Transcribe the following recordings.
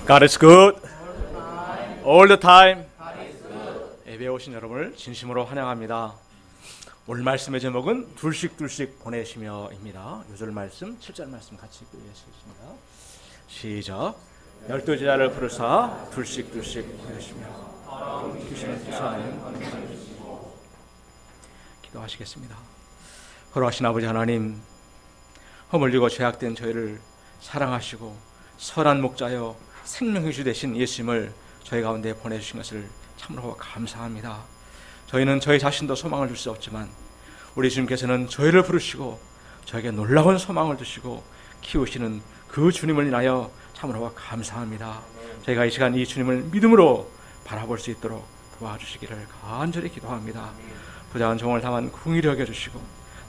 God is good all the time. 예배에 오신 여러분을 진심으로 환영합니다. 오늘 말씀의 제목은 둘씩 보내시며입니다. 6절 말씀, 7절 말씀 같이 읽겠습니다. 시작. 12제자를 부르사 둘씩 보내시며 주시는 기도하시겠습니다. 거룩하신 아버지 하나님, 허물리고 죄악된 저희를 사랑하시고 선한 목자여 생명의 주 되신 예수님을 저희 가운데 보내주신 것을 참으로 감사합니다. 저희는 저희 자신도 소망을 줄 수 없지만 우리 주님께서는 저희를 부르시고 저에게 놀라운 소망을 주시고 키우시는 그 주님을 인하여 참으로 감사합니다. 저희가 이 시간 이 주님을 믿음으로 바라볼 수 있도록 도와주시기를 간절히 기도합니다. 부자한 종을 다만 긍휼히 여겨주시고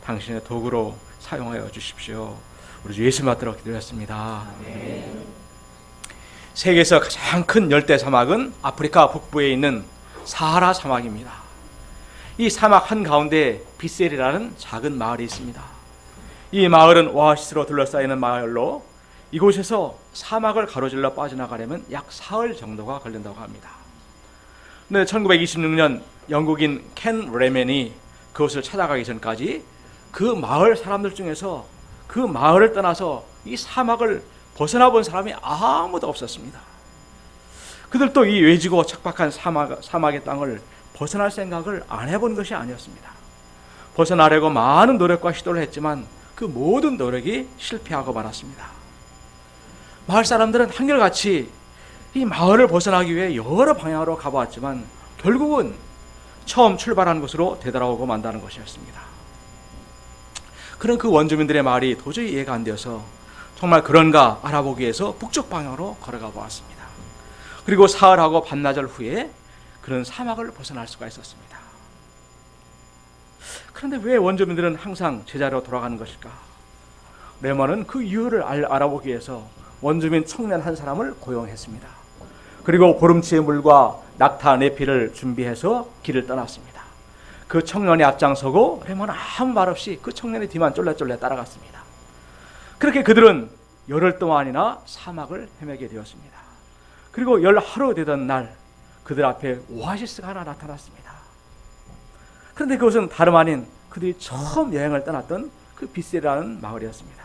당신의 도구로 사용하여 주십시오. 우리 주 예수 받들어 기도했습니다. 세계에서 가장 큰 열대 사막은 아프리카 북부에 있는 사하라 사막입니다. 이 사막 한가운데 비셀이라는 작은 마을이 있습니다. 이 마을은 오아시스로 둘러싸이는 마을로 이곳에서 사막을 가로질러 빠져나가려면 약 사흘 정도가 걸린다고 합니다. 네, 1926년 영국인 켄 레맨이 그곳을 찾아가기 전까지 그 마을 사람들 중에서 그 마을을 떠나서 이 사막을 벗어나 본 사람이 아무도 없었습니다. 그들도 이 외지고 척박한 사막의 땅을 벗어날 생각을 안 해본 것이 아니었습니다. 벗어나려고 많은 노력과 시도를 했지만 그 모든 노력이 실패하고 말았습니다. 마을 사람들은 한결같이 이 마을을 벗어나기 위해 여러 방향으로 가보았지만 결국은 처음 출발한 곳으로 되돌아오고 만다는 것이었습니다. 그런 그 원주민들의 말이 도저히 이해가 안 되어서 정말 그런가 알아보기 위해서 북쪽 방향으로 걸어가 보았습니다. 그리고 사흘하고 반나절 후에 그런 사막을 벗어날 수가 있었습니다. 그런데 왜 원주민들은 항상 제자리로 돌아가는 것일까? 레몬은 그 이유를 알아보기 위해서 원주민 청년 한 사람을 고용했습니다. 그리고 보름치의 물과 낙타 4피를 준비해서 길을 떠났습니다. 그 청년이 앞장서고 레몬은 아무 말 없이 그 청년의 뒤만 쫄래쫄래 따라갔습니다. 그렇게 그들은 열흘 동안이나 사막을 헤매게 되었습니다. 그리고 10하루 되던 날 그들 앞에 오아시스가 하나 나타났습니다. 그런데 그것은 다름 아닌 그들이 처음 여행을 떠났던 그 비셀이라는 마을이었습니다.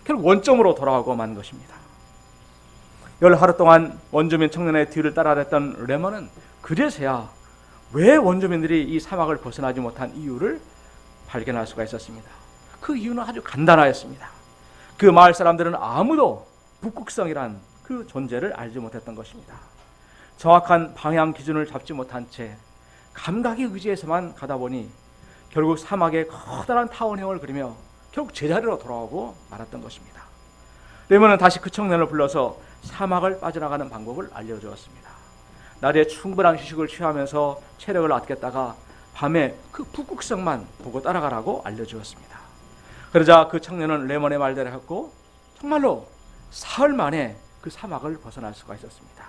결국 원점으로 돌아오고 만 것입니다. 10하루 동안 원주민 청년의 뒤를 따라갔던 레몬은 그제서야 왜 원주민들이 이 사막을 벗어나지 못한 이유를 발견할 수가 있었습니다. 그 이유는 아주 간단하였습니다. 그 마을 사람들은 아무도 북극성이란 그 존재를 알지 못했던 것입니다. 정확한 방향 기준을 잡지 못한 채 감각의 의지에서만 가다 보니 결국 사막에 커다란 타원형을 그리며 결국 제자리로 돌아오고 말았던 것입니다. 레몬은 다시 그 청년을 불러서 사막을 빠져나가는 방법을 알려주었습니다. 낮에 충분한 휴식을 취하면서 체력을 아꼈다가 밤에 그 북극성만 보고 따라가라고 알려주었습니다. 그러자 그 청년은 레몬의 말대로 했고 정말로 사흘 만에 그 사막을 벗어날 수가 있었습니다.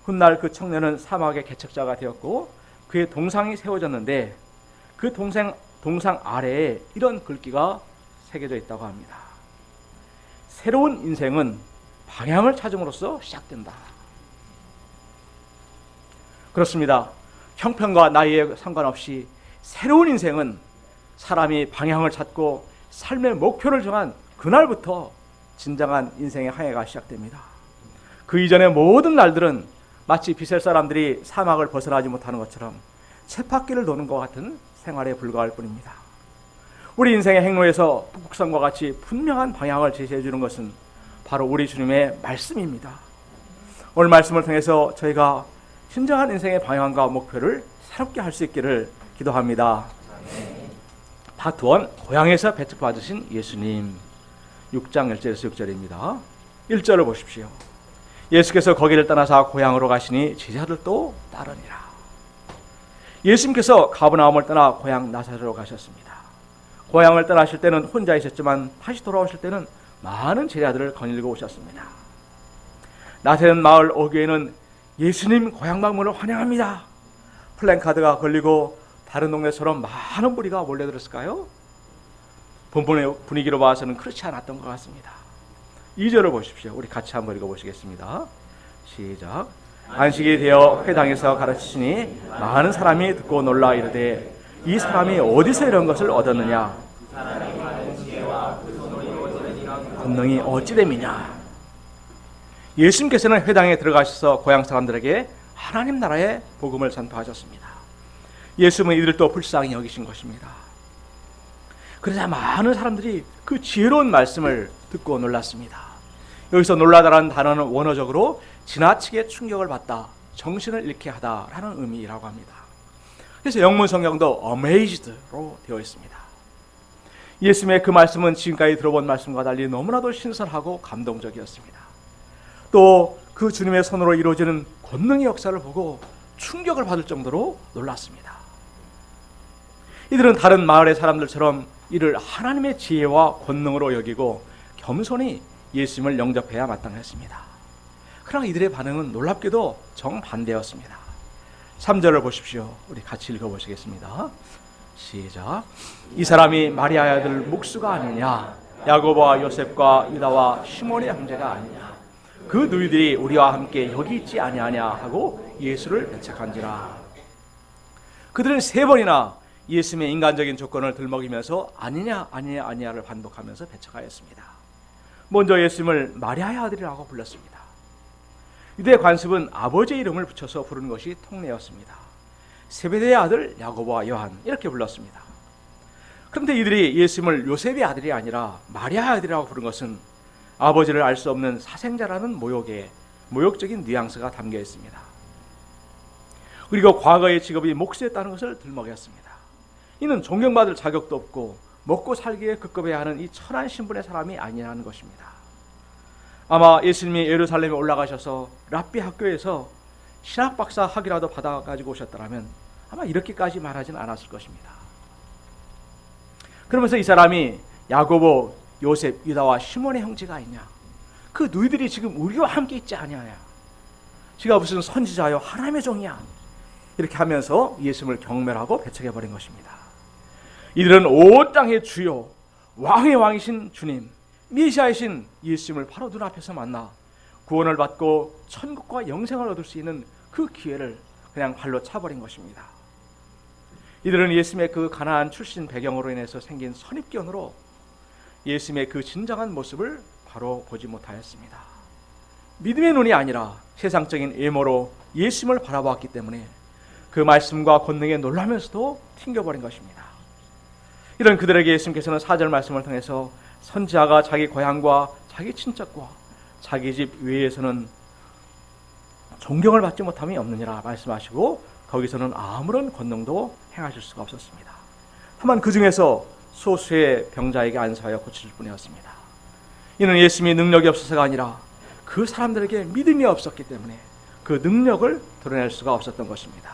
훗날 그 청년은 사막의 개척자가 되었고 그의 동상이 세워졌는데 그 동상 아래에 이런 글귀가 새겨져 있다고 합니다. 새로운 인생은 방향을 찾음으로써 시작된다. 그렇습니다. 형편과 나이에 상관없이 새로운 인생은 사람이 방향을 찾고 삶의 목표를 정한 그날부터 진정한 인생의 항해가 시작됩니다. 그 이전의 모든 날들은 마치 비셀 사람들이 사막을 벗어나지 못하는 것처럼 쳇바퀴를 도는 것 같은 생활에 불과할 뿐입니다. 우리 인생의 행로에서 북극성과 같이 분명한 방향을 제시해 주는 것은 바로 우리 주님의 말씀입니다. 오늘 말씀을 통해서 저희가 진정한 인생의 방향과 목표를 새롭게 할 수 있기를 기도합니다. 파트 1, 고향에서 배척받으신 예수님. 6장 1절에서 6절입니다. 1절을 보십시오. 예수께서 거기를 떠나사 고향으로 가시니 제자들도 따르니라. 예수님께서 가버나움을 떠나 고향 나사렛으로 가셨습니다. 고향을 떠나실 때는 혼자 있었지만 다시 돌아오실 때는 많은 제자들을 거닐고 오셨습니다. 나사렛 마을 어귀에는 예수님 고향 방문을 환영합니다 플랜카드가 걸리고 다른 동네처럼 많은 무리가 몰려들었을까요? 본문의 분위기로 봐서는 그렇지 않았던 것 같습니다. 2절을 보십시오. 우리 같이 한번 읽어보시겠습니다. 시작. 안식이 되어 회당에서 가르치시니 많은 사람이 듣고 놀라 이르되 이 사람이 어디서 이런 것을 얻었느냐? 권능이 어찌 됨이냐? 예수님께서는 회당에 들어가셔서 고향 사람들에게 하나님 나라의 복음을 전파하셨습니다. 예수님은 이들도 불쌍히 여기신 것입니다. 그러자 많은 사람들이 그 지혜로운 말씀을 듣고 놀랐습니다. 여기서 놀라다라는 단어는 원어적으로 지나치게 충격을 받다, 정신을 잃게 하다라는 의미라고 합니다. 그래서 영문 성경도 amazed로 되어 있습니다. 예수님의 그 말씀은 지금까지 들어본 말씀과 달리 너무나도 신선하고 감동적이었습니다. 또 그 주님의 손으로 이루어지는 권능의 역사를 보고 충격을 받을 정도로 놀랐습니다. 이들은 다른 마을의 사람들처럼 이를 하나님의 지혜와 권능으로 여기고 겸손히 예수님을 영접해야 마땅했습니다. 그러나 이들의 반응은 놀랍게도 정반대였습니다. 3절을 보십시오. 우리 같이 읽어보시겠습니다. 시작. 이 사람이 마리아의 아들 목수가 아니냐? 야고보와 요셉과 유다와 시몬의 형제가 아니냐? 그 너희들이 우리와 함께 여기 있지 아니하냐 하고 예수를 배척한지라. 그들은 3번이나 예수님의 인간적인 조건을 들먹이면서 아니냐 아니냐 아니냐를 반복하면서 배척하였습니다. 먼저 예수님을 마리아의 아들이라고 불렀습니다. 유대 관습은 아버지의 이름을 붙여서 부르는 것이 통례였습니다. 세베대의 아들 야고보와 요한 이렇게 불렀습니다. 그런데 이들이 예수님을 요셉의 아들이 아니라 마리아의 아들이라고 부른 것은 아버지를 알 수 없는 사생자라는 모욕적인 뉘앙스가 담겨 있습니다. 그리고 과거의 직업이 목수였다는 것을 들먹였습니다. 이는 존경받을 자격도 없고 먹고 살기에 급급해야 하는 이 천한 신분의 사람이 아니라는 것입니다. 아마 예수님이 예루살렘에 올라가셔서 랍비 학교에서 신학 박사 학위라도 받아가지고 오셨더라면 아마 이렇게까지 말하진 않았을 것입니다. 그러면서 이 사람이 야고보, 요셉, 유다와 시몬의 형제가 있냐? 그 너희들이 지금 우리와 함께 있지 아니하냐? 지가 무슨 선지자요 하나님의 종이야? 이렇게 하면서 예수님을 경멸하고 배척해버린 것입니다. 이들은 온 땅의 주요 왕의 왕이신 주님, 메시아이신 예수님을 바로 눈앞에서 만나 구원을 받고 천국과 영생을 얻을 수 있는 그 기회를 그냥 발로 차버린 것입니다. 이들은 예수님의 그 가나안 출신 배경으로 인해서 생긴 선입견으로 예수님의 그 진정한 모습을 바로 보지 못하였습니다. 믿음의 눈이 아니라 세상적인 외모로 예수님을 바라보았기 때문에 그 말씀과 권능에 놀라면서도 튕겨버린 것입니다. 이런 그들에게 예수님께서는 4절 말씀을 통해서 선지자가 자기 고향과 자기 친척과 자기 집 외에서는 존경을 받지 못함이 없느니라 말씀하시고 거기서는 아무런 권능도 행하실 수가 없었습니다. 다만 그 중에서 소수의 병자에게 안수하여 고칠 뿐이었습니다. 이는 예수님이 능력이 없어서가 아니라 그 사람들에게 믿음이 없었기 때문에 그 능력을 드러낼 수가 없었던 것입니다.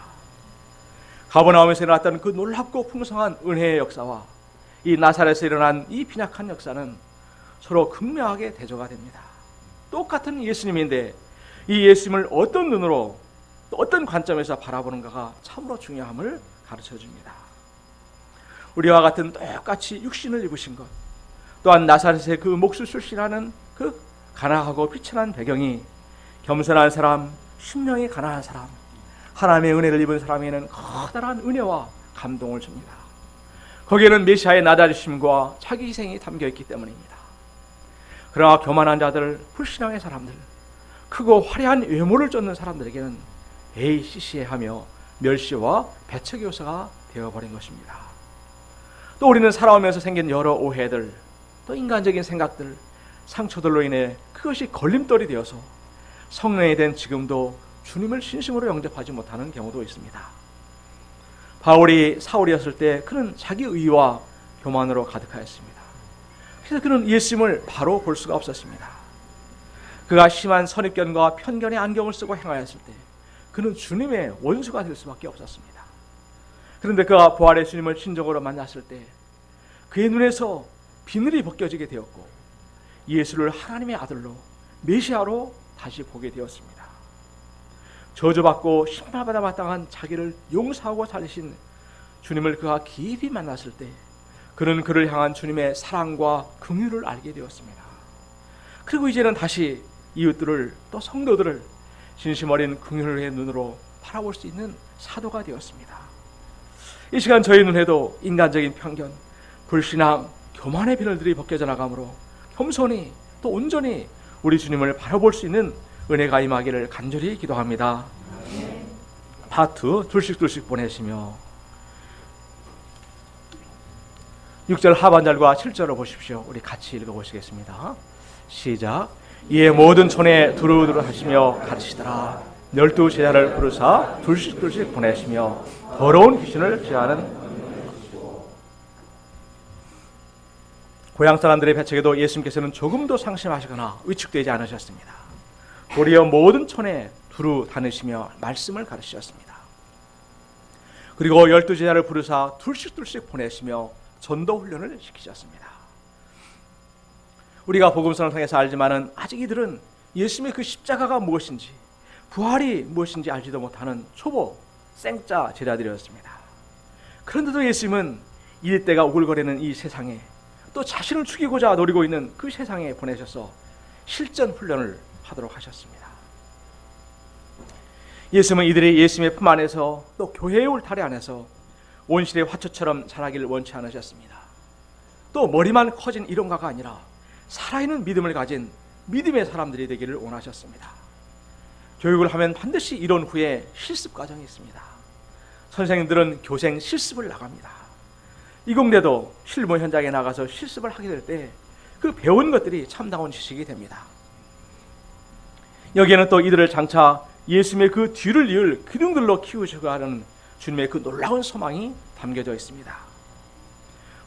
가버나움에서 일어났던 그 놀랍고 풍성한 은혜의 역사와 이 나사렛에서 일어난 이 빈약한 역사는 서로 극명하게 대조가 됩니다. 똑같은 예수님인데 이 예수님을 어떤 눈으로 또 어떤 관점에서 바라보는가가 참으로 중요함을 가르쳐줍니다. 우리와 같은 똑같이 육신을 입으신 것, 또한 나사렛의 그 목수 출신이라는 그 가난하고 비천한 배경이 겸손한 사람, 심령이 가난한 사람, 하나님의 은혜를 입은 사람에게는 커다란 은혜와 감동을 줍니다. 거기에는 메시아의 나다리심과 자기 희생이 담겨있기 때문입니다. 그러나 교만한 자들, 불신앙의 사람들, 크고 화려한 외모를 쫓는 사람들에게는 시시해하며 멸시와 배척의 요소가 되어버린 것입니다. 또 우리는 살아오면서 생긴 여러 오해들, 또 인간적인 생각들, 상처들로 인해 그것이 걸림돌이 되어서 성령이 된 지금도 주님을 진심으로 영접하지 못하는 경우도 있습니다. 바울이 사울이었을 때 그는 자기 의와 교만으로 가득하였습니다. 그래서 그는 예수님을 바로 볼 수가 없었습니다. 그가 심한 선입견과 편견의 안경을 쓰고 행하였을 때 그는 주님의 원수가 될 수밖에 없었습니다. 그런데 그가 부활의 주님을 신적으로 만났을 때 그의 눈에서 비늘이 벗겨지게 되었고 예수를 하나님의 아들로 메시아로 다시 보게 되었습니다. 저주받고 심판받아 마땅한 자기를 용서하고 살리신 주님을 그가 깊이 만났을 때 그는 그를 향한 주님의 사랑과 긍휼을 알게 되었습니다. 그리고 이제는 다시 이웃들을 또 성도들을 진심 어린 긍휼의 눈으로 바라볼 수 있는 사도가 되었습니다. 이 시간 저희 눈에도 인간적인 편견, 불신앙, 교만의 비늘들이 벗겨져 나가므로 겸손히 또 온전히 우리 주님을 바라볼 수 있는 은혜가 임하기를 간절히 기도합니다. 파트 둘씩 보내시며 6절 하반절과 7절을 보십시오. 우리 같이 읽어보시겠습니다. 시작. 이에 모든 촌에 두루두루 하시며 가르치시더라. 12 제자를 부르사 둘씩 보내시며 더러운 귀신을 제하는 고향 사람들의 배척에도 예수님께서는 조금도 상심하시거나 위축되지 않으셨습니다. 도리어 모든 촌에 두루 다니시며 말씀을 가르치셨습니다. 그리고 12 제자를 부르사 둘씩 보내시며 전도 훈련을 시키셨습니다. 우리가 복음서를 통해서 알지만은 아직 이들은 예수님의 그 십자가가 무엇인지, 부활이 무엇인지 알지도 못하는 초보 생짜 제자들이었습니다. 그런데도 예수님은 이 때가 오글거리는 이 세상에, 또 자신을 죽이고자 노리고 있는 그 세상에 보내셔서 실전 훈련을 하도록 하셨습니다. 예수님은 이들이 예수님의 품 안에서 또 교회의 울타리 안에서 온실의 화초처럼 자라기를 원치 않으셨습니다. 또 머리만 커진 이론가가 아니라 살아있는 믿음을 가진 믿음의 사람들이 되기를 원하셨습니다. 교육을 하면 반드시 이론 후에 실습 과정이 있습니다. 선생님들은 교생 실습을 나갑니다. 이공대도 실무 현장에 나가서 실습을 하게 될 때 그 배운 것들이 참다운 지식이 됩니다. 여기에는 또 이들을 장차 예수님의 그 뒤를 이을 기둥들로 키우시고 하는 주님의 그 놀라운 소망이 담겨져 있습니다.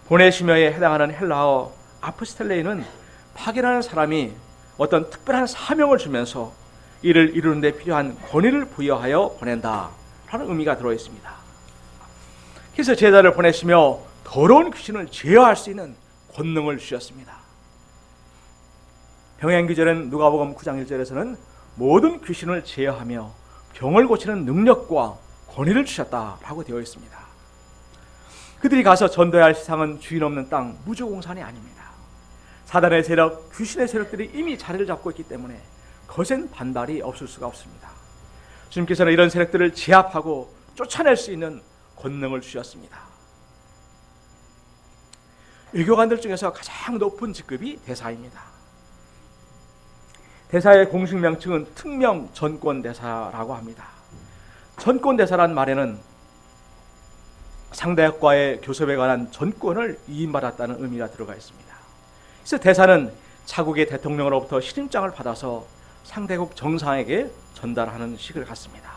보내시며에 해당하는 헬라어 아프스텔레이는 파견하는 사람이 어떤 특별한 사명을 주면서 이를 이루는 데 필요한 권위를 부여하여 보낸다 라는 의미가 들어있습니다. 그래서 제자를 보내시며 더러운 귀신을 제어할 수 있는 권능을 주셨습니다. 병행규절은 누가복음 9장 1절에서는 모든 귀신을 제어하며 병을 고치는 능력과 권위를 주셨다라고 되어 있습니다. 그들이 가서 전도해야 할 세상은 주인 없는 땅, 무주공산이 아닙니다. 사단의 세력, 귀신의 세력들이 이미 자리를 잡고 있기 때문에 거센 반발이 없을 수가 없습니다. 주님께서는 이런 세력들을 제압하고 쫓아낼 수 있는 권능을 주셨습니다. 외교관들 중에서 가장 높은 직급이 대사입니다. 대사의 공식 명칭은 특명 전권대사라고 합니다. 전권대사란 말에는 상대국과의 교섭에 관한 전권을 위임받았다는 의미가 들어가 있습니다. 그래서 대사는 자국의 대통령으로부터 신임장을 받아서 상대국 정상에게 전달하는 식을 갖습니다.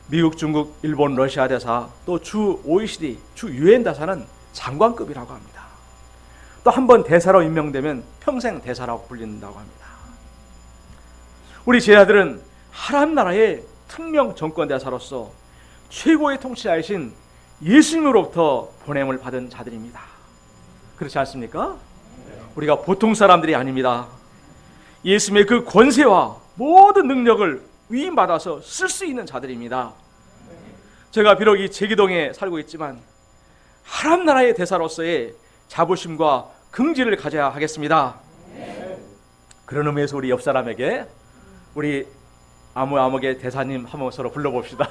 미국, 중국, 일본, 러시아 대사, 또 주 OECD, 주 유엔 대사는 장관급이라고 합니다. 또 한 번 대사로 임명되면 평생 대사라고 불린다고 합니다. 우리 제자들은 하나님 나라의 특명 정권 대사로서 최고의 통치자이신 예수님으로부터 보냄을 받은 자들입니다. 그렇지 않습니까? 우리가 보통 사람들이 아닙니다. 예수님의 그 권세와 모든 능력을 위임받아서 쓸 수 있는 자들입니다. 제가 비록 이 제기동에 살고 있지만 하나님 나라의 대사로서의 자부심과 긍지를 가져야 하겠습니다. 그런 의미에서 우리 옆 사람에게 우리 아무의 대사님 한번 서로 불러봅시다.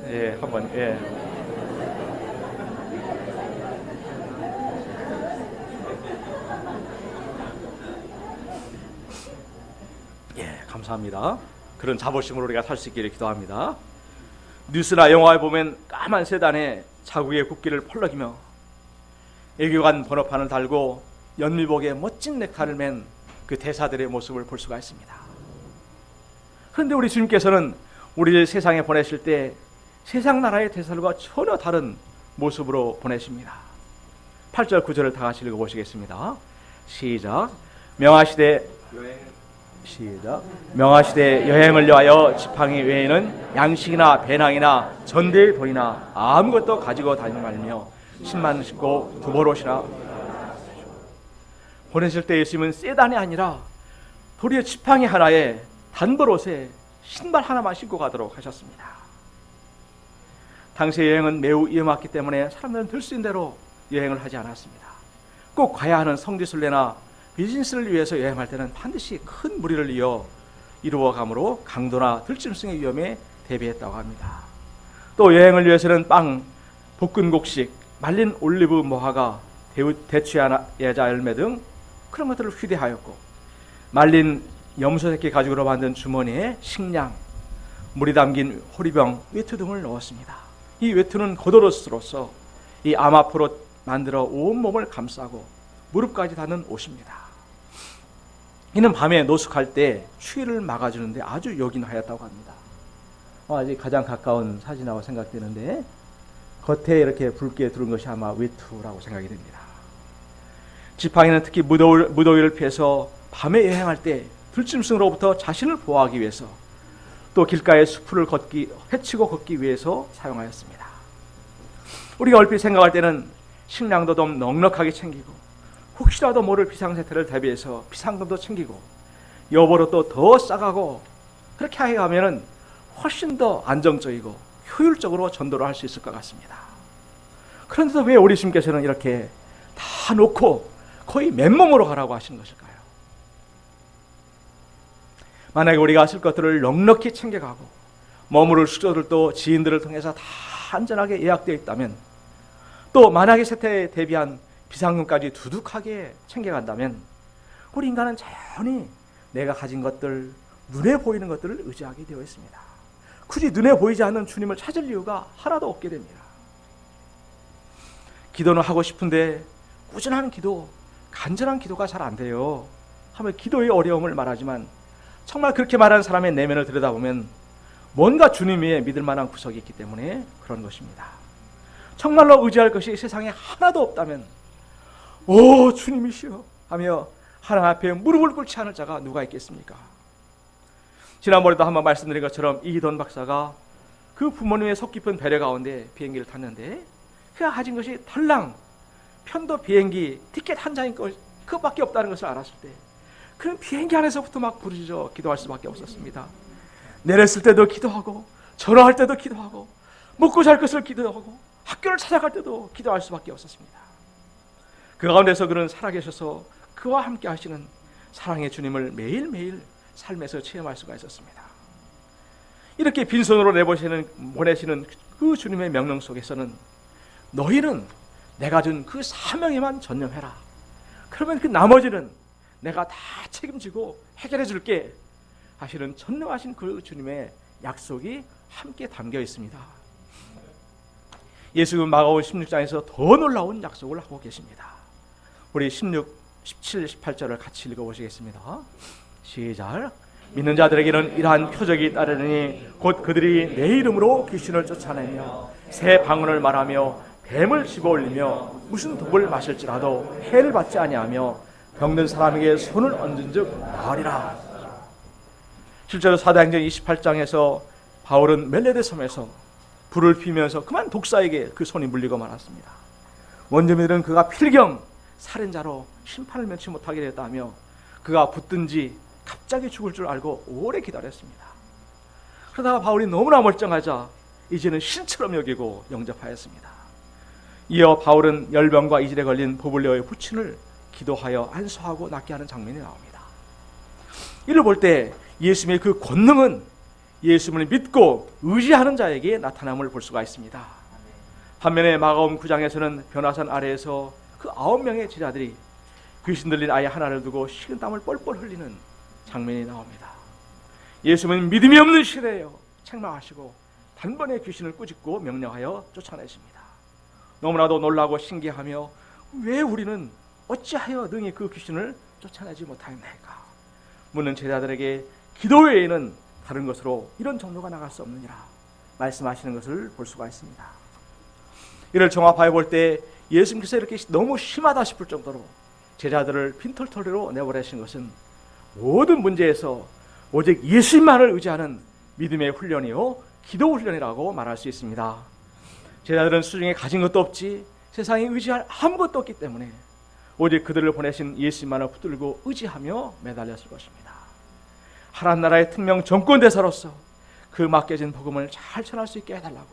예, 한번 예. 예, 감사합니다. 그런 자부심으로 우리가 살 수 있기를 기도합니다. 뉴스나 영화에 보면 까만 세단에 자국의 국기를 펄럭이며 애교관 번호판을 달고 연미복에 멋진 넥타이를 맨 그 대사들의 모습을 볼 수가 있습니다. 그런데 우리 주님께서는 우리를 세상에 보내실 때 세상 나라의 대사들과 전혀 다른 모습으로 보내십니다. 8절 9절을 다 같이 읽어보시겠습니다. 시작. 명하시되 여행을 위하여 지팡이 외에는 양식이나 배낭이나 전대의 돈이나 아무것도 가지고 다니지 말며 신만 신고 두벌옷이나. 보내실 때 예수님은 세단이 아니라 도리어 지팡이 하나에 단벌옷에 신발 하나만 신고 가도록 하셨습니다. 당시의 여행은 매우 위험했기 때문에 사람들은 들 수 있는 대로 여행을 하지 않았습니다. 꼭 가야 하는 성지순례나 비즈니스를 위해서 여행할 때는 반드시 큰 무리를 이어 이루어감으로 강도나 들짐승의 위험에 대비했다고 합니다. 또 여행을 위해서는 빵, 볶은 곡식, 말린 올리브 모화가, 대추야자 열매 등 그런 것들을 휴대하였고, 말린 염소 새끼 가죽으로 만든 주머니에 식량, 물이 담긴 호리병, 외투 등을 넣었습니다. 이 외투는 겉옷으로서 이 암압으로 만들어 온몸을 감싸고 무릎까지 닿는 옷입니다. 이는 밤에 노숙할 때 추위를 막아주는데 아주 요긴하였다고 합니다. 아직 가장 가까운 사진하고 생각되는데, 겉에 이렇게 붉게 두른 것이 아마 외투라고 생각이 됩니다. 지팡이는 특히 무더위를 피해서 밤에 여행할 때 들짐승으로부터 자신을 보호하기 위해서, 또 길가의 숲을 헤치고 걷기 위해서 사용하였습니다. 우리가 얼핏 생각할 때는 식량도 좀 넉넉하게 챙기고, 혹시라도 모를 비상사태를 대비해서 비상금도 챙기고, 여보로 또 더 싸가고, 그렇게 해가면은 훨씬 더 안정적이고 효율적으로 전도를 할 수 있을 것 같습니다. 그런데도 왜 우리 주님께서는 이렇게 다 놓고 거의 맨몸으로 가라고 하시는 것일까요? 만약에 우리가 쓸 것들을 넉넉히 챙겨가고 머무를 숙소들도 지인들을 통해서 다 안전하게 예약되어 있다면, 또 만약에 세태에 대비한 비상금까지 두둑하게 챙겨간다면, 우리 인간은 자연히 내가 가진 것들, 눈에 보이는 것들을 의지하게 되어 있습니다. 굳이 눈에 보이지 않는 주님을 찾을 이유가 하나도 없게 됩니다. 기도는 하고 싶은데 꾸준한 기도, 간절한 기도가 잘 안 돼요 하면 기도의 어려움을 말하지만, 정말 그렇게 말하는 사람의 내면을 들여다보면 뭔가 주님 위에 믿을 만한 구석이 있기 때문에 그런 것입니다. 정말로 의지할 것이 세상에 하나도 없다면, 오 주님이시여 하며 하나님 앞에 무릎을 꿇지 않을 자가 누가 있겠습니까? 지난번에도 한번 말씀드린 것처럼 이희돈 박사가 그 부모님의 속 깊은 배려 가운데 비행기를 탔는데, 그가 가진 것이 덜랑 편도 비행기 티켓 한 장인 것, 그것밖에 없다는 것을 알았을 때 그는 비행기 안에서부터 막 부르짖어 기도할 수밖에 없었습니다. 내렸을 때도 기도하고, 전화할 때도 기도하고, 먹고 잘 것을 기도하고, 학교를 찾아갈 때도 기도할 수밖에 없었습니다. 그 가운데서 그는 살아계셔서 그와 함께 하시는 사랑의 주님을 매일매일 삶에서 체험할 수가 있었습니다. 이렇게 빈손으로 보내시는 그 주님의 명령 속에서는, 너희는 내가 준 그 사명에만 전념해라. 그러면 그 나머지는 내가 다 책임지고 해결해 줄게 하시는 전능하신 그 주님의 약속이 함께 담겨 있습니다. 예수는 마가복음 16장에서 더 놀라운 약속을 하고 계십니다. 우리 16, 17, 18절을 같이 읽어보시겠습니다. 시작. 믿는 자들에게는 이러한 표적이 따르니 곧 그들이 내 이름으로 귀신을 쫓아내며 새 방언을 말하며 뱀을 집어올리며 무슨 독을 마실지라도 해를 받지 아니하며 병든 사람에게 손을 얹은즉 나으리라. 실제로 사도행전 28장에서 바울은 멜레데 섬에서 불을 피우면서 그만 독사에게 그 손이 물리고 말았습니다. 원주민들은 그가 필경 살인자로 심판을 면치 못하게 되었다며 그가 붙든지 갑자기 죽을 줄 알고 오래 기다렸습니다. 그러다가 바울이 너무나 멀쩡하자 이제는 신처럼 여기고 영접하였습니다. 이어 바울은 열병과 이질에 걸린 보블리오의 후친을 기도하여 안수하고 낫게 하는 장면이 나옵니다. 이를 볼 때 예수님의 그 권능은 예수님을 믿고 의지하는 자에게 나타남을 볼 수가 있습니다. 반면에 마가복음 9장에서는 변화산 아래에서 그 9명의 제자들이 귀신 들린 아이 하나를 두고 식은땀을 뻘뻘 흘리는 장면이 나옵니다. 예수님은 믿음이 없는 시대예요. 책망하시고 단번에 귀신을 꾸짖고 명령하여 쫓아내십니다. 너무나도 놀라고 신기하며, 왜 우리는 어찌하여 능히 그 귀신을 쫓아내지 못하였나이까 묻는 제자들에게 기도 외에는 다른 것으로 이런 종류가 나갈 수 없느니라 말씀하시는 것을 볼 수가 있습니다. 이를 종합하여 볼 때 예수님께서 이렇게 너무 심하다 싶을 정도로 제자들을 빈털터리로 내보내신 것은 모든 문제에서 오직 예수님만을 의지하는 믿음의 훈련이요 기도 훈련이라고 말할 수 있습니다. 제자들은 수중에 가진 것도 없지 세상에 의지할 아무것도 없기 때문에 오직 그들을 보내신 예수님만을 붙들고 의지하며 매달렸을 것입니다. 하나님 나라의 특명 정권대사로서 그 맡겨진 복음을 잘 전할 수 있게 해달라고,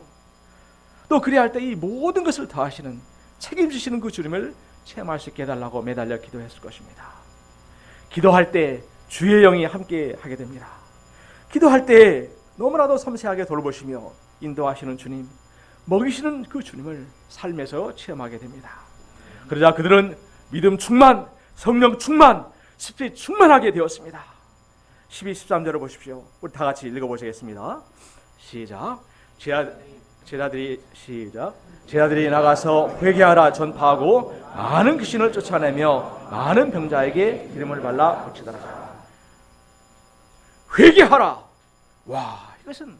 또 그래야 할 때 이 모든 것을 더하시는 책임지시는 그 주님을 체험할 수 있게 해달라고 매달려 기도했을 것입니다. 기도할 때 주의 영이 함께 하게 됩니다. 기도할 때 너무나도 섬세하게 돌보시며 인도하시는 주님, 먹이시는 그 주님을 삶에서 체험하게 됩니다. 그러자 그들은 믿음 충만, 성령 충만, 습지 충만하게 되었습니다. 12, 13절을 보십시오. 우리 다 같이 읽어보시겠습니다. 시작. 제자들이 나가서 회개하라 전파하고 많은 귀신을 쫓아내며 많은 병자에게 기름을 발라 고치더라. 회개하라. 와, 이것은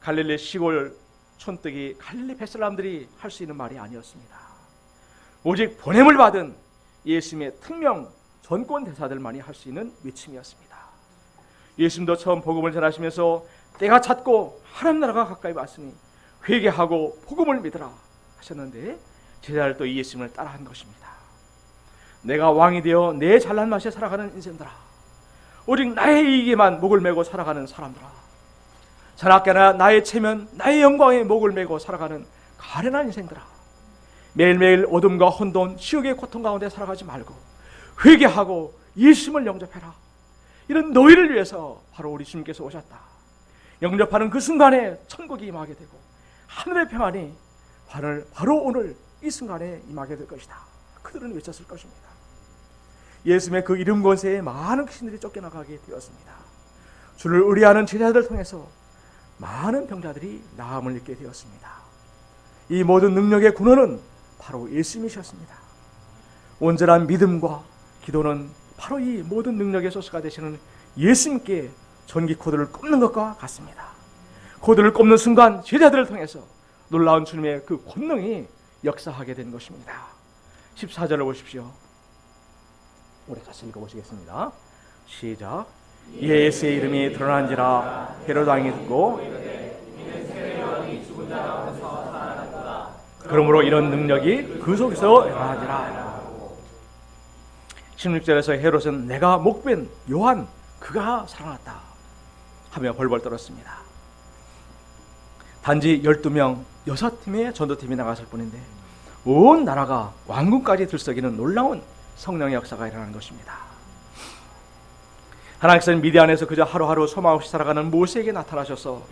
갈릴리 시골 촌뜨기 갈릴리 뱃사람들이 할 수 있는 말이 아니었습니다. 오직 보냄을 받은 예수님의 특명 전권 대사들만이 할 수 있는 외침이었습니다. 예수님도 처음 복음을 전하시면서 때가 찼고 하나님 나라가 가까이 왔으니 회개하고 복음을 믿으라 하셨는데 제자들 또 이 예수님을 따라한 것입니다. 내가 왕이 되어 내 잘난 맛에 살아가는 인생들아, 오직 나의 이익에만 목을 메고 살아가는 사람들아, 자나깨나 나의 체면, 나의 영광에 목을 메고 살아가는 가련한 인생들아, 매일매일 어둠과 혼돈, 지옥의 고통 가운데 살아가지 말고 회개하고 예수님을 영접해라. 이런 너희를 위해서 바로 우리 주님께서 오셨다. 영접하는 그 순간에 천국이 임하게 되고 하늘의 평안이 바로 오늘 이 순간에 임하게 될 것이다. 그들은 외쳤을 것입니다. 예수님의 그 이름 권세에 많은 귀신들이 쫓겨나가게 되었습니다. 주를 의뢰하는 제자들을 통해서 많은 병자들이 나음을 입게 되었습니다. 이 모든 능력의 근원은 바로 예수님이셨습니다. 온전한 믿음과 기도는 바로 이 모든 능력의 소스가 되시는 예수님께 전기 코드를 꼽는 것과 같습니다. 코드를 꼽는 순간 제자들을 통해서 놀라운 주님의 그 권능이 역사하게 된 것입니다. 14절을 보십시오. 우리 같이 읽어보시겠습니다. 시작. 예수의 이름이 드러난지라 헤롯 왕이 듣고 그러므로 이런 능력이 그 속에서 일어나지라. 16절에서 헤롯은 내가 목벤 요한 그가 살아났다 하며 벌벌 떨었습니다. 단지 12명 6팀의 전도팀이 나갔을 뿐인데 온 나라가 왕궁까지 들썩이는 놀라운 성령의 역사가 일어나는 것입니다. 하나님께서는 미디안에서 그저 하루하루 소망 없이 살아가는 모세에게 나타나셔서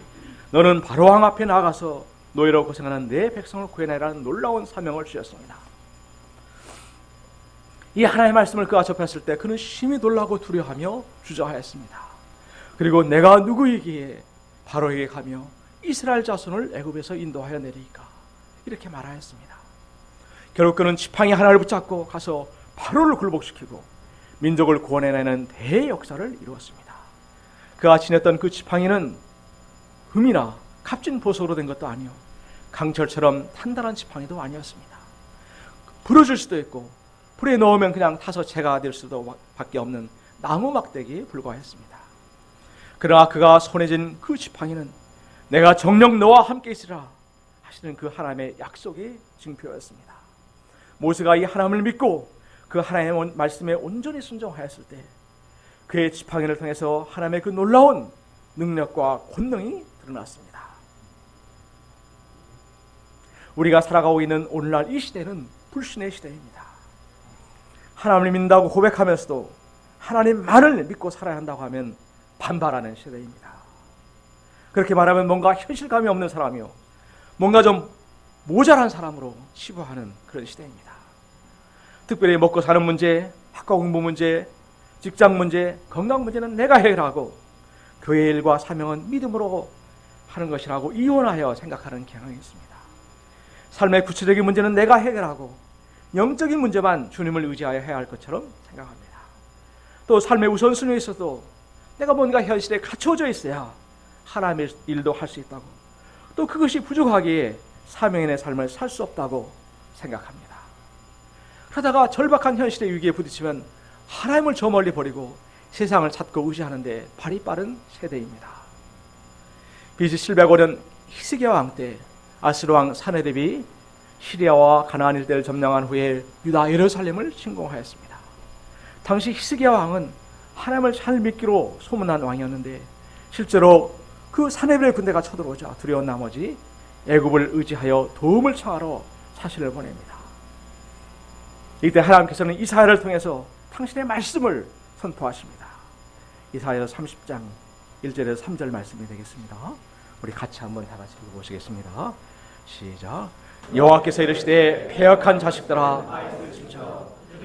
너는 바로왕 앞에 나가서 노예로 고생하는 내 백성을 구해내라는 놀라운 사명을 주셨습니다. 이 하나님의 말씀을 그가 접했을 때 그는 심히 놀라고 두려워하며 주저하였습니다. 그리고 내가 누구이기에 바로에게 가며 이스라엘 자손을 애굽에서 인도하여 내리까 이렇게 말하였습니다. 결국 그는 지팡이 하나를 붙잡고 가서 바로를 굴복시키고 민족을 구원해내는 대역사를 이루었습니다. 그가 지녔던 그 지팡이는 금이나 값진 보석으로 된 것도 아니요 강철처럼 단단한 지팡이도 아니었습니다. 부러질 수도 있고 불에 넣으면 그냥 타서 재가 될 수도 밖에 없는 나무 막대기에 불과했습니다. 그러나 그가 손에 쥔 그 지팡이는 내가 정녕 너와 함께 있으라 하시는 그 하나님의 약속의 증표였습니다. 모세가 이 하나님을 믿고 그 하나님의 말씀에 온전히 순종하였을 때 그의 지팡이를 통해서 하나님의 그 놀라운 능력과 권능이 드러났습니다. 우리가 살아가고 있는 오늘날 이 시대는 불신의 시대입니다. 하나님을 믿는다고 고백하면서도 하나님만을 믿고 살아야 한다고 하면 반발하는 시대입니다. 그렇게 말하면 뭔가 현실감이 없는 사람이요 뭔가 좀 모자란 사람으로 치부하는 그런 시대입니다. 특별히 먹고 사는 문제, 학과 공부 문제, 직장 문제, 건강 문제는 내가 해결하고 교회 일과 사명은 믿음으로 하는 것이라고 이원하여 생각하는 경향이 있습니다. 삶의 구체적인 문제는 내가 해결하고 영적인 문제만 주님을 의지하여 해야 할 것처럼 생각합니다. 또 삶의 우선순위에 있어도 내가 뭔가 현실에 갖춰져 있어야 하나님의 일도 할 수 있다고, 또 그것이 부족하기에 사명인의 삶을 살 수 없다고 생각합니다. 그러다가 절박한 현실의 위기에 부딪히면 하나님을 저 멀리 버리고 세상을 찾고 의지하는데 발이 빠른 세대입니다. BC 705년 히스기야 왕 때 아스루 왕 사네립이 시리아와 가나안 일대를 점령한 후에 유다 예루살렘을 침공하였습니다. 당시 히스기야 왕은 하나님을 잘 믿기로 소문난 왕이었는데 실제로 그 사네립의 군대가 쳐들어오자 두려운 나머지 애굽을 의지하여 도움을 청하러 사신을 보냅니다. 이때 하나님께서는 이사야를 통해서 당신의 말씀을 선포하십니다. 이사야 30장 1절에서 3절 말씀이 되겠습니다. 우리 같이 한번 다 같이 읽어보시겠습니다. 시작. 여호와께서 이르시되 패역한 자식들아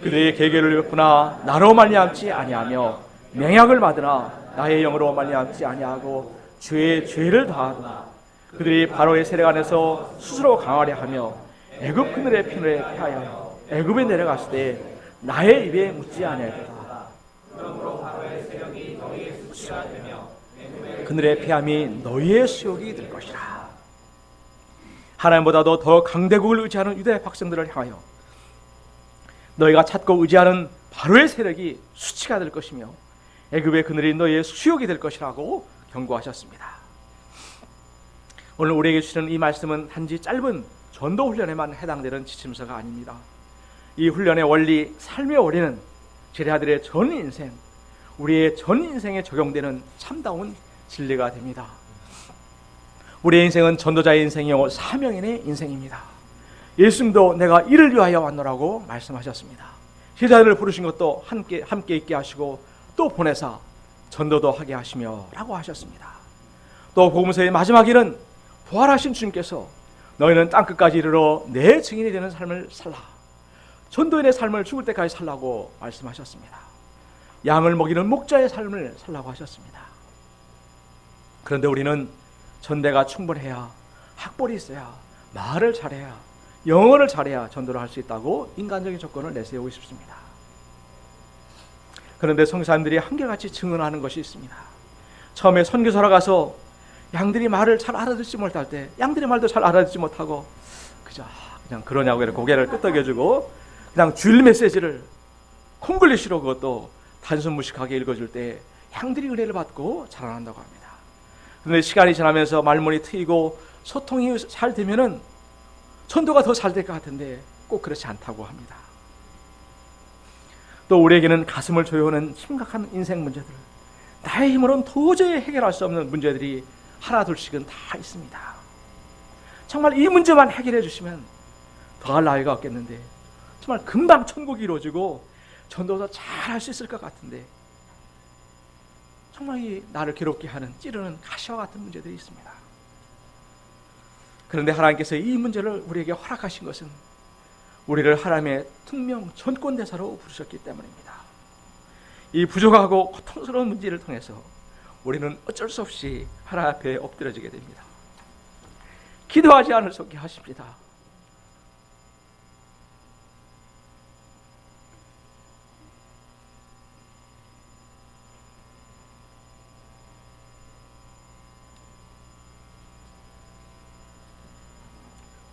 그들의 계계를 였구나 나로 말미암지 아니하며 맹약을 받으나 나의 영으로 말미암지 아니하고 주의 죄를 다하구나. 그들이 바로의 세력 안에서 스스로 강하려 하며 애굽 그늘의 피누에 패하여 애굽에 내려갔을 때 나의 입에 묻지 아니하였다. 그늘의 피함이 너희의 수욕이 될 것이라. 하나님보다도 더 강대국을 의지하는 유대 백성들을 향하여 너희가 찾고 의지하는 바로의 세력이 수치가 될 것이며 애굽의 그늘이 너희의 수욕이 될 것이라고 경고하셨습니다. 오늘 우리에게 주시는 이 말씀은 단지 짧은 전도 훈련에만 해당되는 지침서가 아닙니다. 이 훈련의 원리, 삶의 원리는 제자들의 전 인생, 우리의 전 인생에 적용되는 참다운 진리가 됩니다. 우리의 인생은 전도자의 인생이요 사명인의 인생입니다. 예수님도 내가 이를 위하여 왔노라고 말씀하셨습니다. 제자들을 부르신 것도 함께 있게 하시고 또 보내사 전도도 하게 하시며 라고 하셨습니다. 또 복음서의 마지막 일은 부활하신 주님께서 너희는 땅끝까지 이르러 내 증인이 되는 삶을 살라. 전도인의 삶을 죽을 때까지 살라고 말씀하셨습니다. 양을 먹이는 목자의 삶을 살라고 하셨습니다. 그런데 우리는 전대가 충분해야, 학벌이 있어야, 말을 잘해야, 영어를 잘해야 전도를 할 수 있다고 인간적인 조건을 내세우고 싶습니다. 그런데 선교사님들이 한결같이 증언하는 것이 있습니다. 처음에 선교사로 가서 양들이 말을 잘 알아듣지 못할 때 양들의 말도 잘 알아듣지 못하고 그냥 그러냐고 고개를 끄덕여주고 그냥 주일 메시지를 콩글리시로 그것도 단순무식하게 읽어줄 때 양들이 은혜를 받고 자라난다고 합니다. 그런데 시간이 지나면서 말문이 트이고 소통이 잘 되면은 전도가 더 잘 될 것 같은데 꼭 그렇지 않다고 합니다. 또 우리에게는 가슴을 조여오는 심각한 인생 문제들, 나의 힘으로는 도저히 해결할 수 없는 문제들이 하나 둘씩은 다 있습니다. 정말 이 문제만 해결해 주시면 더할 나위가 없겠는데 정말 금방 천국이 이루어지고 전도도 잘 할 수 있을 것 같은데 정말 이 나를 괴롭게 하는 찌르는 가시와 같은 문제들이 있습니다. 그런데 하나님께서 이 문제를 우리에게 허락하신 것은 우리를 하나님의 특명 전권대사로 부르셨기 때문입니다. 이 부족하고 고통스러운 문제를 통해서 우리는 어쩔 수 없이 하나님 앞에 엎드려지게 됩니다. 기도하지 않을 수 없게 하십니다.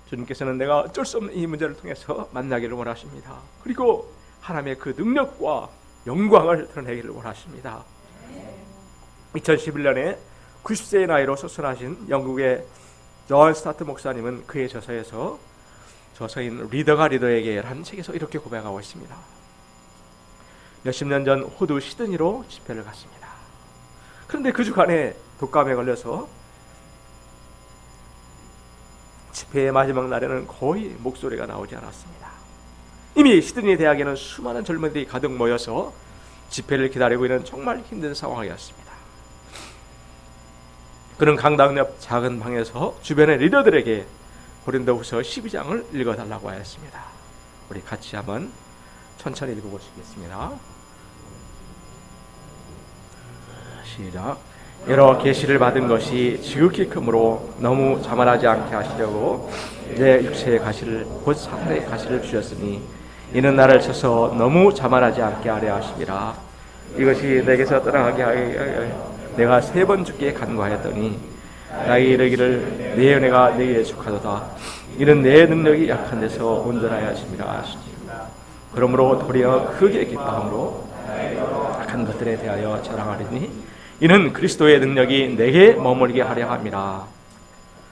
주님께서는 내가 어쩔 수 없는 이 문제를 통해서 만나기를 원하십니다. 그리고 하나님의 그 능력과 영광을 드러내기를 원하십니다. 2011년에 90세의 나이로 소천하신 영국의 존 스타트 목사님은 그의 저서에서 저서인 리더가 리더에게 라는 책에서 이렇게 고백하고 있습니다. 몇십 년 전 호주 시드니로 집회를 갔습니다. 그런데 그 주간에 독감에 걸려서 집회의 마지막 날에는 거의 목소리가 나오지 않았습니다. 이미 시드니 대학에는 수많은 젊은이들이 가득 모여서 집회를 기다리고 있는 정말 힘든 상황이었습니다. 그는 강당 옆 작은 방에서 주변의 리더들에게 고린도후서 12장을 읽어달라고 하였습니다. 우리 같이 한번 천천히 읽어보시겠습니다. 시작. 여러 계시를 받은 것이 지극히 크므로 너무 자만하지 않게 하시려고 내 육체의 가시를 곧 사탄의 가시를 주셨으니 이는 나를 쳐서 너무 자만하지 않게 하려 하심이라. 이것이 내게서 떠나가게 하여 내가 3번 주께 간구하였더니 나에게 이르기를 내 은혜가 내게 족하도다. 이는 내 능력이 약한 데서 온전하여 하심이라. 그러므로 도리어 크게 기뻐함으로 약한 것들에 대하여 자랑하리니 이는 그리스도의 능력이 내게 머물게 하려 함이라.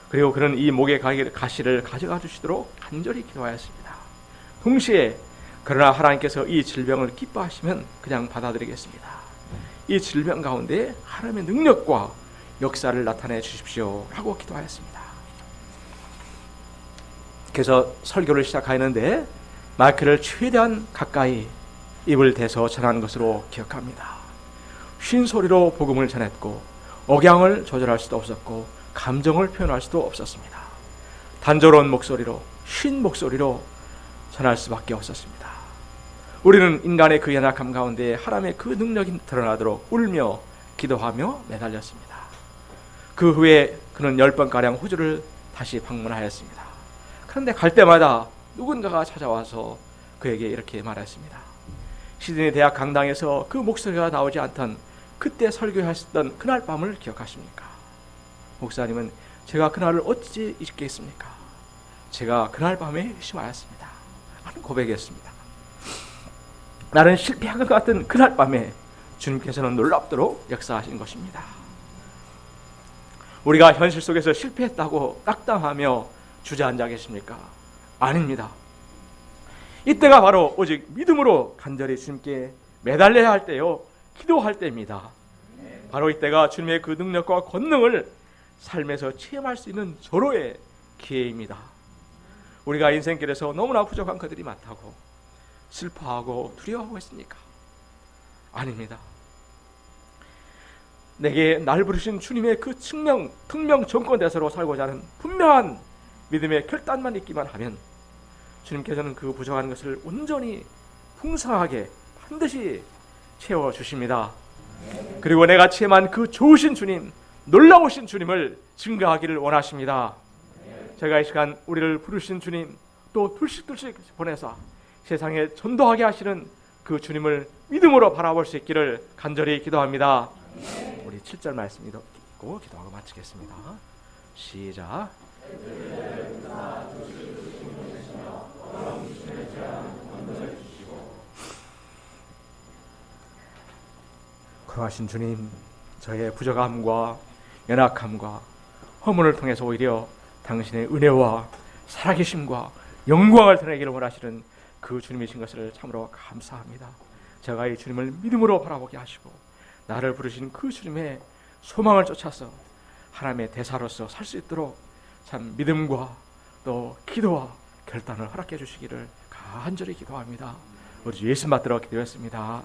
그리고 그는 이 목의 가시를 가져가 주시도록 간절히 기도하였습니다. 동시에 그러나 하나님께서 이 질병을 기뻐하시면 그냥 받아들이겠습니다. 이 질병 가운데 하나님의 능력과 역사를 나타내 주십시오 라고 기도하였습니다. 그래서 설교를 시작하였는데 마이크를 최대한 가까이 입을 대서 전하는 것으로 기억합니다. 쉰 소리로 복음을 전했고 억양을 조절할 수도 없었고 감정을 표현할 수도 없었습니다. 단조로운 목소리로, 쉰 목소리로 전할 수밖에 없었습니다. 우리는 인간의 그 연약함 가운데 하나님의 그 능력이 드러나도록 울며 기도하며 매달렸습니다. 그 후에 그는 10번가량 호주를 다시 방문하였습니다. 그런데 갈 때마다 누군가가 찾아와서 그에게 이렇게 말했습니다. 시드니 대학 강당에서 그 목소리가 나오지 않던 그때 설교하셨던 그날 밤을 기억하십니까? 목사님은 제가 그날을 어찌 잊겠습니까? 제가 그날 밤에 심하였습니다. 하는 고백했습니다. 나는 실패한 것 같은 그날 밤에 주님께서는 놀랍도록 역사하신 것입니다. 우리가 현실 속에서 실패했다고 낙담하며 주저앉아 계십니까? 아닙니다. 이때가 바로 오직 믿음으로 간절히 주님께 매달려야 할 때요, 기도할 때입니다. 바로 이때가 주님의 그 능력과 권능을 삶에서 체험할 수 있는 절호의 기회입니다. 우리가 인생길에서 너무나 부족한 것들이 많다고 슬퍼하고 두려워하고 있습니까? 아닙니다. 내게 날 부르신 주님의 그 특명 정권대사로 살고자 하는 분명한 믿음의 결단만 있기만 하면 주님께서는 그 부족한 것을 온전히 풍성하게 반드시 채워주십니다. 그리고 내가 체험한 그 좋으신 주님, 놀라우신 주님을 증거하기를 원하십니다. 제가 이 시간 우리를 부르신 주님, 또 둘씩둘씩 보내사 세상에 전도하게 하시는 그 주님을 믿음으로 바라볼 수 있기를 간절히 기도합니다. 우리 7절 말씀 읽고 기도하고 마치겠습니다. 시작. 거룩하신 주님, 저의 부족함과 연약함과 허물을 통해서 오히려 당신의 은혜와 살아계심과 영광을 드러내기를 원하시는 그 주님이신 것을 참으로 감사합니다. 제가 이 주님을 믿음으로 바라보게 하시고 나를 부르신 그 주님의 소망을 쫓아서 하나님의 대사로서 살 수 있도록 참 믿음과 또 기도와 결단을 허락해 주시기를 간절히 기도합니다. 우리 예수 받들어 기도했습니다.